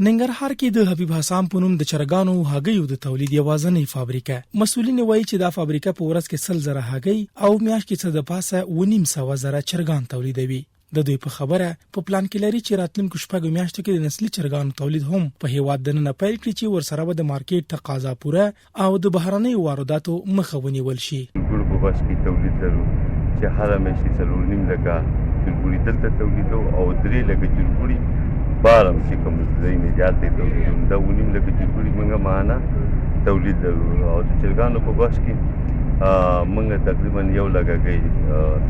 ننګرهار کې د حبیب حسام په نوم د چرګانو هګیو د تولید یوازینۍ فابریکه. مسؤلین وایي چې دا فابریکه په ورځ کې 100 زره هګۍ او میاشت کې څه د پاسه 900 زره چرګان تولیدوي. د دوی په خبره په پلان کې لري چې راتلونکو شپږو میاشتو کې د نسلي چرګانو تولید هم په هیواد دننه پیل کړي چې ورسره به د مارکیټ تقاضا پوره او د بهرنۍ وارداتو مخه ونیول شي. ګورو په بس کې تولید لرو چې هر میاشت 3.5 لکه چرګوړي دلته تولیدو او 3 لکه چرګوړي بارم چې کوم ځای نه جاته تولید دا 9 لکه چرګوړي موږ معنا تولید لرو او د چرګانو په بس کې موږ تقریبا یو لګاګي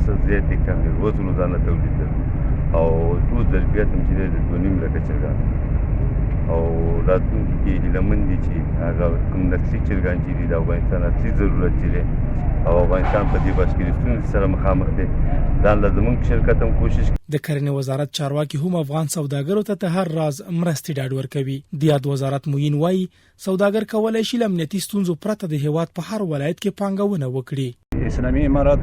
څه زیاتې کمې روزانه تولید لرو او ټول ضربیات هم چې د 2.5 لکه چرګان او راتلونکي کې لمن دي چې هغه کوم نقصي چرګان چې د افغانستان اصلي ضرورت دي او افغانستان په دې بس کې ستونزې سره مخامخ دي. دا لازم شرکت هم کوشش د کرنې وزارت چارواکي هم افغان سوداګرو ته هر راز مرستې ډاډ ورکوي. د یاد وزارت موین وایي سوداګر کولای شي امنیتي ستونزو پرته د هیواد په هر ولایت کې پانګونه وکړي. اسلامي امارات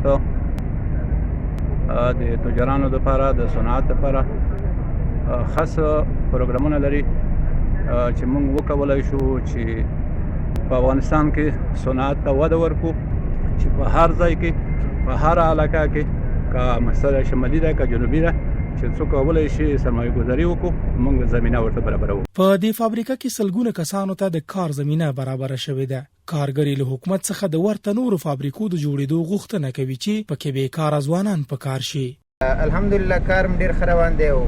د تجارانو لپاره د صنعت لپاره خاص پروګرامونه لري چې موږ وکولای شو چې په افغانستان کې صنعت ته وده ورکړو چې په هر ځای کې په هر علاقه کې کا مسله شمالي ده کا جنوبي ده چې څوک کولای شي سرمایه گذاري وکړو موږ زمينه ورته برابرو. په دې فابریکه کې سلګونه کسانو ته د کار زمينه برابر شوې ده. کارګری له حکومت څخه د ورته نورو فابریکو د جوړېدو غوښتنه کوي چې پکې بیکاره ځوانان په کار شي. الحمدلله کار ډیر روان دی او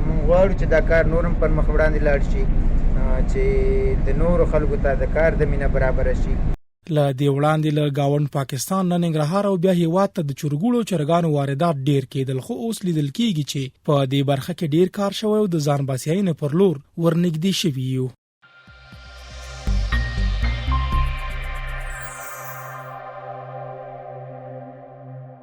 موږ غواړو چې دا کار نورم پر مخ وړاندې لاړ شي چې د نورو خلکو ته د کار زمينه برابر شي. له دې وړاندې له گاوند پاکستان نه ننګرهار او بیا هیواد ته د چرګانو واردات ډیر کېدل خو اوس لیدل کېږي چې په دې برخه کې ډیر کار شوی او د ځان باسیاینې پر لور ورنږدې شوي یو.